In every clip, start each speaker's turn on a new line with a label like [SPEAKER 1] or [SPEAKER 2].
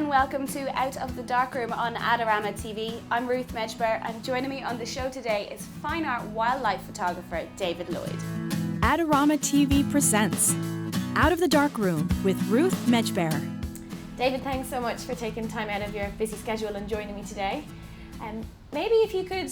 [SPEAKER 1] and welcome to Out of the Darkroom on Adorama TV. I'm Ruth Medjber, and joining me on the show today is fine art wildlife photographer David Lloyd.
[SPEAKER 2] Adorama TV presents Out of the Darkroom with Ruth Medjber.
[SPEAKER 1] David, thanks so much for taking time out of your busy schedule and joining me today. Maybe if you could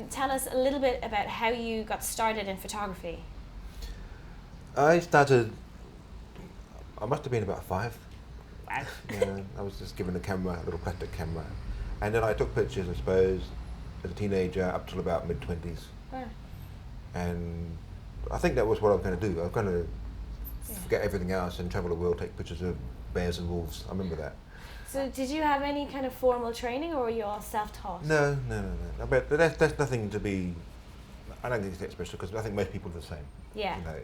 [SPEAKER 1] tell us a little bit about how you got started in photography.
[SPEAKER 3] I must have been about 5.
[SPEAKER 1] Wow.
[SPEAKER 3] I was just given a little plastic camera. And then I took pictures, I suppose, as a teenager up till about mid-20s.
[SPEAKER 1] Wow.
[SPEAKER 3] And I think that was what I was going to do. I was going to forget everything else and travel the world, take pictures of bears and wolves. I remember that.
[SPEAKER 1] So did you have any kind of formal training, or were you all self-taught?
[SPEAKER 3] No. But that's nothing to be, I don't think it's that special, because I think most people are the same.
[SPEAKER 1] Yeah.
[SPEAKER 3] You know,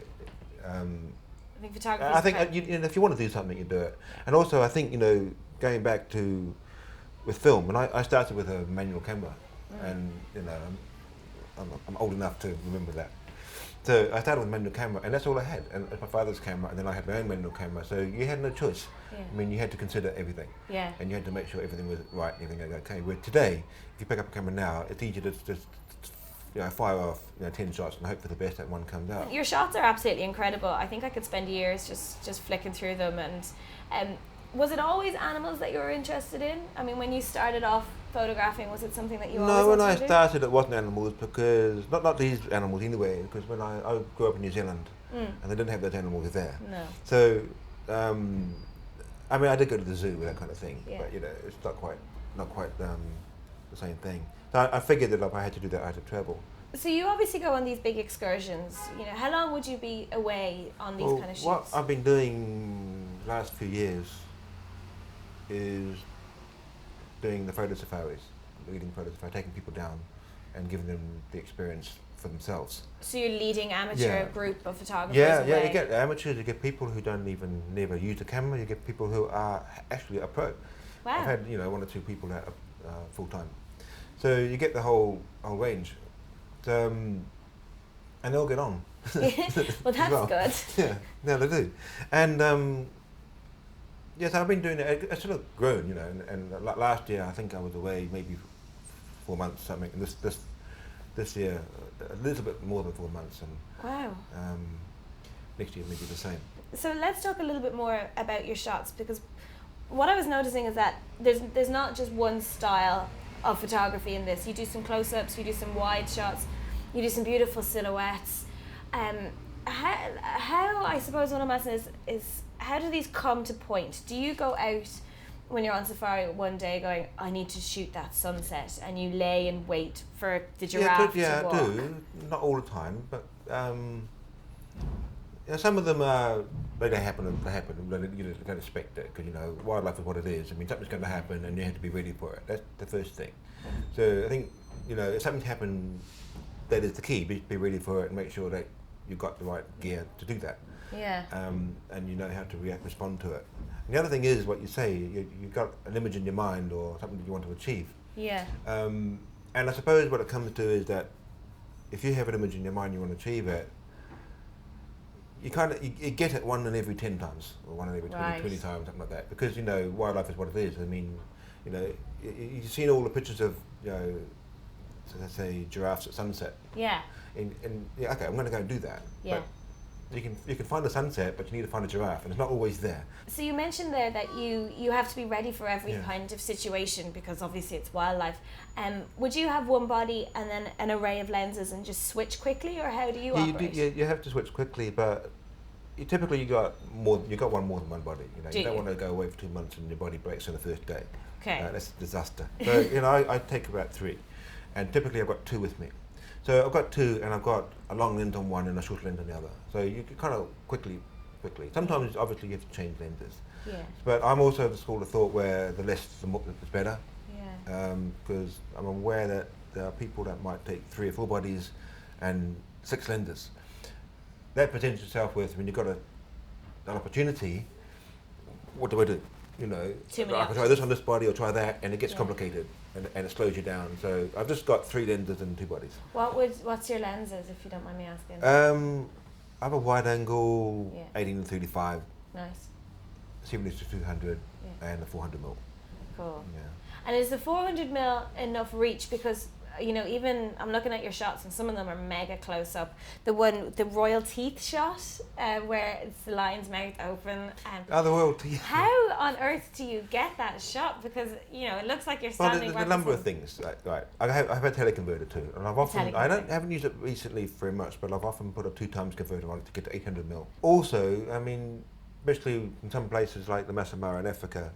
[SPEAKER 1] I think photography.
[SPEAKER 3] I think if you want to do something, you do it. And also, I think going back to with film, and I started with a manual camera, and I'm old enough to remember that. So I started with a manual camera, and that's all I had. And it's my father's camera, and then I had my own manual camera. So you had no choice.
[SPEAKER 1] Yeah.
[SPEAKER 3] I mean, you had to consider everything.
[SPEAKER 1] Yeah. And
[SPEAKER 3] you had to make sure everything was right. And everything was okay. Where today, if you pick up a camera now, it's easy to just fire off 10 shots and hope for the best that one comes out.
[SPEAKER 1] Your shots are absolutely incredible. I think I could spend years just flicking through them. And was it always animals that you were interested in? I mean, when you started off photographing, was it something that you always
[SPEAKER 3] No, when
[SPEAKER 1] wanted
[SPEAKER 3] I
[SPEAKER 1] to do?
[SPEAKER 3] started, it wasn't animals, because not these animals anyway. Because when I grew up in New Zealand, and they didn't have those animals there.
[SPEAKER 1] No.
[SPEAKER 3] So, I mean, I did go to the zoo and that kind of thing,
[SPEAKER 1] Yeah.
[SPEAKER 3] but it's not quite the same thing. So I figured that if I had to do that, I had to travel.
[SPEAKER 1] So you obviously go on these big excursions. How long would you be away on these kind of shoots?
[SPEAKER 3] What I've been doing the last few years is doing the photo safaris, leading photo safaris, taking people down and giving them the experience for themselves.
[SPEAKER 1] So you're leading amateur group of photographers
[SPEAKER 3] Yeah,
[SPEAKER 1] away.
[SPEAKER 3] you get amateurs, you get people who don't even never use a camera, you get people who are actually a pro.
[SPEAKER 1] Wow.
[SPEAKER 3] I've had 1 or 2 people that are full time. So you get the whole range. And they'll get on.
[SPEAKER 1] Well, that's good.
[SPEAKER 3] Yeah, they do. And yes, I've been doing it. It's sort of grown, and last year I think I was away maybe 4 months something, and this year a little bit more than 4 months, and
[SPEAKER 1] Wow.
[SPEAKER 3] next year maybe the same.
[SPEAKER 1] So let's talk a little bit more about your shots, because what I was noticing is that there's not just one style of photography in this. You do some close-ups, you do some wide shots, you do some beautiful silhouettes. How I suppose what I'm asking is how do these come to point? Do you go out when you're on safari one day going, I need to shoot that sunset, and you lay and wait for the giraffe to walk?
[SPEAKER 3] I do. Not all the time, but some of them they happen. You don't expect it, because wildlife is what it is. I mean, something's going to happen, and you have to be ready for it. That's the first thing. So I think if something's happened, that is the key. Be ready for it and make sure that you've got the right gear to do that.
[SPEAKER 1] Yeah.
[SPEAKER 3] And you know how to respond to it. And the other thing is what you say. You've got an image in your mind or something that you want to achieve.
[SPEAKER 1] Yeah.
[SPEAKER 3] And I suppose what it comes to is that if you have an image in your mind, you want to achieve it. You get it 1 in every 10 times, or 1 in every 20 times, something like that. Because wildlife is what it is. I mean, you've seen all the pictures of let's say giraffes at sunset.
[SPEAKER 1] Yeah.
[SPEAKER 3] And okay, I'm going to go and do that.
[SPEAKER 1] Yeah.
[SPEAKER 3] But you can find a sunset, but you need to find a giraffe, and it's not always there.
[SPEAKER 1] So you mentioned there that you have to be ready for every kind of situation, because obviously it's wildlife. Would you have one body and then an array of lenses and just switch quickly, or how do you operate?
[SPEAKER 3] You have to switch quickly, but you got one more than one body. You don't want to go away for 2 months and your body breaks on the first day.
[SPEAKER 1] Okay.
[SPEAKER 3] That's a disaster. So I take about 3, and typically I've got 2 with me. So I've got 2, and I've got a long lens on one and a short lens on the other. So you can kind of quickly. Sometimes obviously you have to change lenses.
[SPEAKER 1] Yeah.
[SPEAKER 3] But I'm also of the school of thought where the less the more is better.
[SPEAKER 1] Yeah.
[SPEAKER 3] Because I'm aware that there are people that might take 3 or 4 bodies and 6 lenses. That presents itself with when you've got an opportunity. What do I do?
[SPEAKER 1] Too many
[SPEAKER 3] I can try this on this body or try that, and it gets complicated. And it slows you down. So I've just got 3 lenses and 2 bodies.
[SPEAKER 1] What's your lenses, if you don't mind me asking?
[SPEAKER 3] I have a wide angle, 18 and 35.
[SPEAKER 1] Nice.
[SPEAKER 3] 70 to 200, and a 400mm.
[SPEAKER 1] cool.
[SPEAKER 3] Yeah.
[SPEAKER 1] And is the 400mm enough reach? Because even I'm looking at your shots, and some of them are mega close up. The royal teeth shot, where it's the lion's mouth open.
[SPEAKER 3] The royal teeth.
[SPEAKER 1] How on earth do you get that shot? Because it looks like you're standing.
[SPEAKER 3] Well, there's a number of things. Right. I have a teleconverter too, and haven't used it recently very much, but I've often put a 2x converter on it to get to 800mm. Also, I mean, especially in some places like the Maasai in Africa,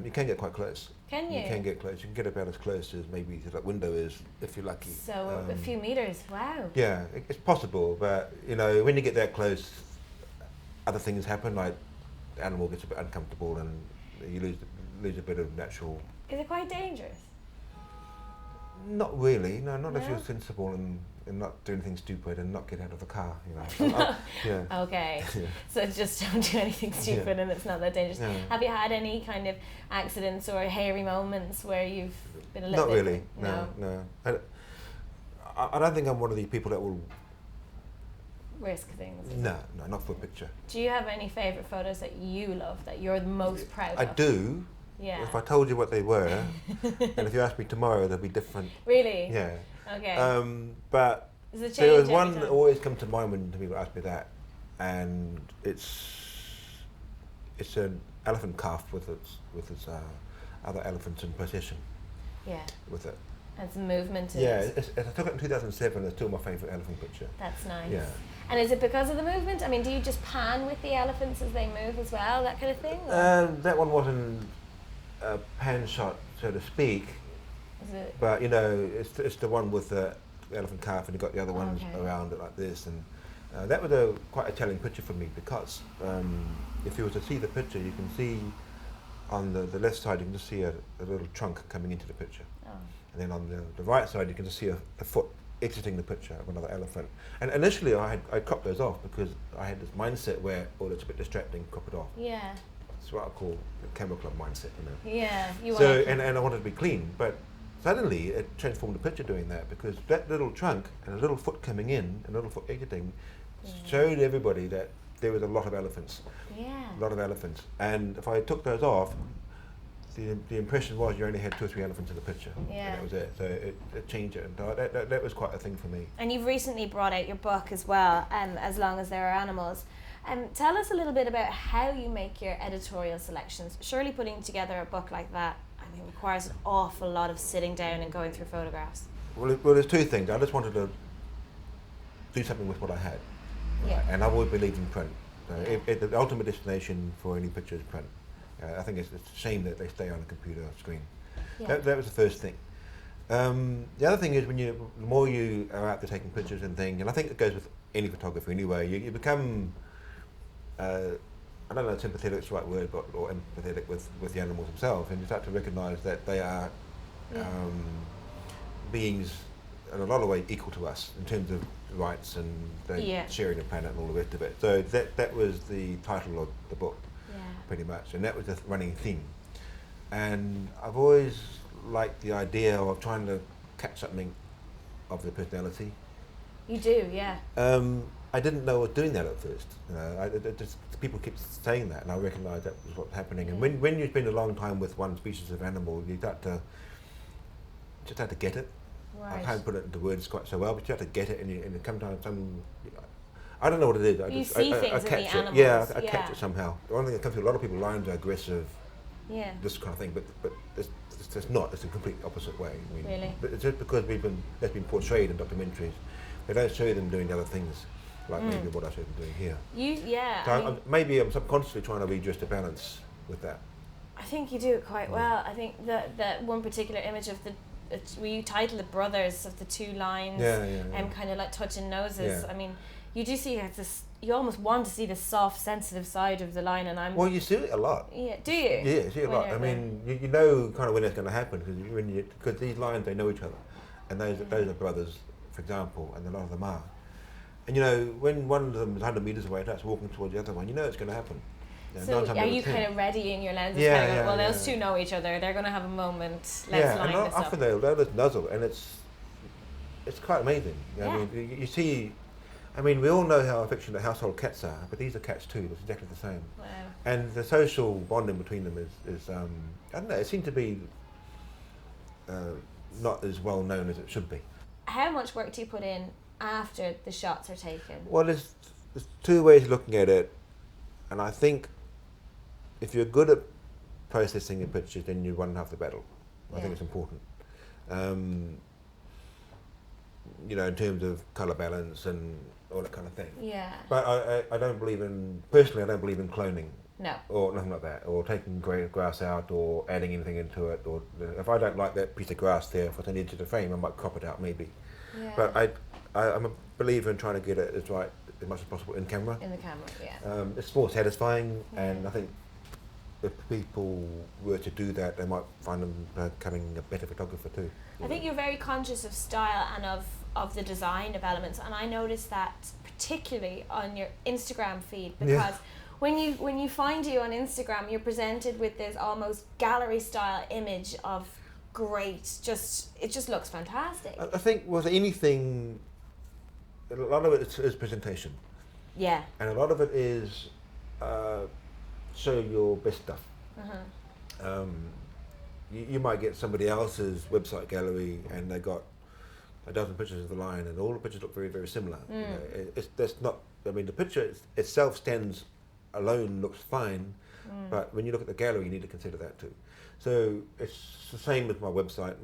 [SPEAKER 3] you can get quite close.
[SPEAKER 1] Can you?
[SPEAKER 3] You can get close. You can get about as close as maybe that window is, if you're lucky.
[SPEAKER 1] So a few meters. Wow.
[SPEAKER 3] Yeah, it's possible, but when you get that close, other things happen. Like the animal gets a bit uncomfortable, and you lose a bit of natural.
[SPEAKER 1] Is it quite dangerous?
[SPEAKER 3] Not really. No, not if you're sensible and not do anything stupid and not get out of the car. Yeah.
[SPEAKER 1] Okay.
[SPEAKER 3] Yeah.
[SPEAKER 1] So just don't do anything stupid, and it's not that dangerous.
[SPEAKER 3] Yeah.
[SPEAKER 1] Have you had any kind of accidents or hairy moments where you've been a little
[SPEAKER 3] Not
[SPEAKER 1] bit?
[SPEAKER 3] really. No. I don't think I'm one of these people that will
[SPEAKER 1] risk things.
[SPEAKER 3] No, not for a picture.
[SPEAKER 1] Do you have any favourite photos that you love, that you're the most proud of?
[SPEAKER 3] I do.
[SPEAKER 1] Yeah.
[SPEAKER 3] If I told you what they were, and if you asked me tomorrow, they'll be different.
[SPEAKER 1] Really?
[SPEAKER 3] Yeah.
[SPEAKER 1] Okay.
[SPEAKER 3] But there was one that always comes to mind when people ask me that, and it's an elephant calf with its other elephants in procession.
[SPEAKER 1] Yeah.
[SPEAKER 3] With it.
[SPEAKER 1] And some movement.
[SPEAKER 3] Yeah, I took it in 2007. It's still my favourite elephant picture.
[SPEAKER 1] That's nice.
[SPEAKER 3] Yeah.
[SPEAKER 1] And is it because of the movement? I mean, do you just pan with the elephants as they move as well, that kind of thing?
[SPEAKER 3] That one wasn't a pan shot, so to speak.
[SPEAKER 1] Is it?
[SPEAKER 3] But it's the one with the elephant calf, and you've got the other ones around it like this, and that was quite a telling picture for me, because if you were to see the picture, you can see on the left side, you can just see a little trunk coming into the picture.
[SPEAKER 1] Oh.
[SPEAKER 3] And then on the right side, you can just see a foot exiting the picture of another elephant. And initially, I cropped those off because I had this mindset where, it's a bit distracting, crop it off.
[SPEAKER 1] Yeah.
[SPEAKER 3] It's what I call the camera club mindset,
[SPEAKER 1] Yeah.
[SPEAKER 3] And I wanted to be clean, but suddenly it transformed the picture doing that, because that little trunk and a little foot coming in and a little foot exiting showed everybody that there was a lot of elephants.
[SPEAKER 1] Yeah.
[SPEAKER 3] A lot of elephants. And if I took those off, the impression was you only had 2 or 3 elephants in the picture.
[SPEAKER 1] Yeah.
[SPEAKER 3] And that was it. So it changed it. And that was quite a thing for me.
[SPEAKER 1] And you've recently brought out your book as well, As Long as There Are Animals. Tell us a little bit about how you make your editorial selections. Surely putting together a book like that, requires an awful lot of sitting down and going through photographs.
[SPEAKER 3] Well, there's 2 things. I just wanted to do something with what I had.
[SPEAKER 1] Yeah.
[SPEAKER 3] And I've always believed in print. The ultimate destination for any picture is print. I think it's a shame that they stay on a computer screen.
[SPEAKER 1] Yeah.
[SPEAKER 3] That was the first thing. The other thing is, the more you are out there taking pictures and things, and I think it goes with any photography anyway, you become, I don't know if sympathetic is the right word, or empathetic with the animals themselves, and you start to recognise that they are beings in a lot of ways equal to us in terms of rights and sharing the planet and all the rest of it. So that was the title of the book, pretty much, and that was the running theme. And I've always liked the idea of trying to catch something of the personality.
[SPEAKER 1] You do, yeah.
[SPEAKER 3] I didn't know I was doing that at first. People keep saying that, and I recognised that was what's happening.
[SPEAKER 1] Yeah.
[SPEAKER 3] And when you spend a long time with one species of animal, you start to get it.
[SPEAKER 1] Right.
[SPEAKER 3] I can't put it into words quite so well, but you have to get it, and it comes down I don't know what it is.
[SPEAKER 1] You see things in the animals.
[SPEAKER 3] Yeah, I catch it somehow. One thing that comes through, a lot of people, lions are aggressive, this kind of thing, but it's not. It's a complete opposite way.
[SPEAKER 1] Really?
[SPEAKER 3] But it's just because that's been portrayed in documentaries. They don't show them doing other things, like maybe what I showed them doing here. So maybe I'm subconsciously trying to redress the balance with that.
[SPEAKER 1] I think you do it quite well. I think that one particular image of you titled it Brothers, of the 2 lions, and kind of like touching noses.
[SPEAKER 3] Yeah.
[SPEAKER 1] I mean, you do see you almost want to see the soft, sensitive side of the lion, and
[SPEAKER 3] Well, you see it a lot.
[SPEAKER 1] Yeah, do you?
[SPEAKER 3] Yeah, you see it a lot. I mean, you know kind of when it's going to happen, because these lions, they know each other, and those are brothers, for example, and a lot of them are. And when one of them is 100 metres away and starts walking towards the other one, it's going to happen.
[SPEAKER 1] So are you kind of readying your lenses? Those 2 know each other. They're going to have a moment. Let's line this
[SPEAKER 3] often
[SPEAKER 1] up.
[SPEAKER 3] they'll just nuzzle, and it's quite amazing. I mean, you see I mean, we all know how affectionate household cats are, but these are cats too. It's exactly the same.
[SPEAKER 1] Wow.
[SPEAKER 3] And the social bonding between them is I don't know, it seems to be not as well known as it should be.
[SPEAKER 1] How much work do you put in after the shots are taken?
[SPEAKER 3] Well, there's two ways of looking at it, and I think if you're good at processing your pictures, then you won half the battle. I think it's important. You know, in terms of colour balance and all that kind of thing.
[SPEAKER 1] Yeah.
[SPEAKER 3] But I don't believe in, personally, I don't believe in cloning.
[SPEAKER 1] No.
[SPEAKER 3] Or nothing like that, or taking grass out, or adding anything into it, or if I don't like that piece of grass there, if I need to the frame, I might crop it out maybe.
[SPEAKER 1] Yeah.
[SPEAKER 3] But I'm a believer in trying to get it as right as much as possible in camera.
[SPEAKER 1] In the camera, yeah.
[SPEAKER 3] It's more satisfying, and I think if people were to do that, they might find them becoming a better photographer too.
[SPEAKER 1] I think you're very conscious of style and of the design of elements, and I noticed that particularly on your Instagram feed, because when you find you on Instagram, you're presented with this almost gallery style image of it just looks fantastic.
[SPEAKER 3] I think with anything, a lot of it is presentation.
[SPEAKER 1] Yeah.
[SPEAKER 3] And a lot of it is show your best stuff. You might get somebody else's website gallery and they got a dozen pictures of the lion and all the pictures look very, very similar. You know, that's not, I mean, the picture itself stands alone, looks fine, but when you look at the gallery, you need to consider that too. So it's the same with my website,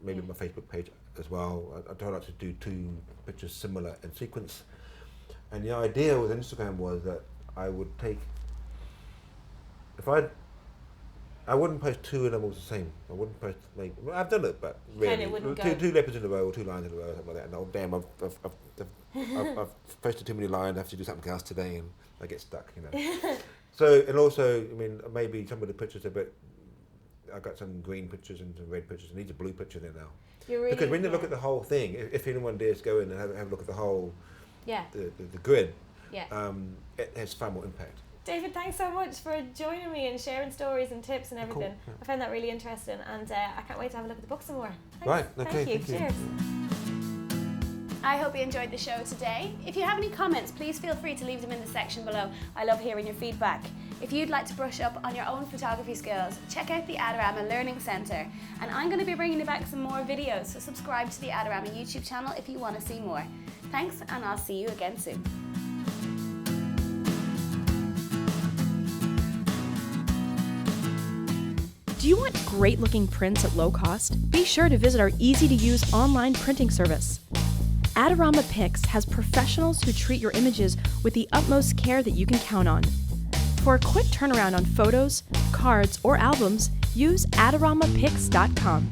[SPEAKER 3] maybe my Facebook page as well. I try not to do two pictures similar in sequence. And the idea with Instagram was that I would take, I wouldn't post two animals the same. I wouldn't post, like, well, I've done it, but really, two leopards in a row or two lions in a row or something like that. And oh damn, I've posted too many lions. I have to do something else today, and I get stuck, you know. So, and also, I mean, maybe some of the pictures are a bit. I got some green pictures and some red pictures. I need a blue picture there now.
[SPEAKER 1] Really,
[SPEAKER 3] because when you look at the whole thing, if anyone dares go in and have a look at the whole, the grid, it has far more impact.
[SPEAKER 1] David, thanks so much for joining me and sharing stories and tips and everything.
[SPEAKER 3] Cool.
[SPEAKER 1] I found that really interesting, and I can't wait to have a look at the book some more. Thanks.
[SPEAKER 3] Right, okay,
[SPEAKER 1] Thank you. Cheers. I hope you enjoyed the show today. If you have any comments, please feel free to leave them in the section below. I love hearing your feedback. If you'd like to brush up on your own photography skills, check out the Adorama Learning Centre. And I'm going to be bringing you back some more videos, so subscribe to the Adorama YouTube channel if you want to see more. Thanks, and I'll see you again soon.
[SPEAKER 2] Do you want great looking prints at low cost? Be sure to visit our easy to use online printing service. Adorama Pix has professionals who treat your images with the utmost care that you can count on. For a quick turnaround on photos, cards, or albums, use AdoramaPix.com.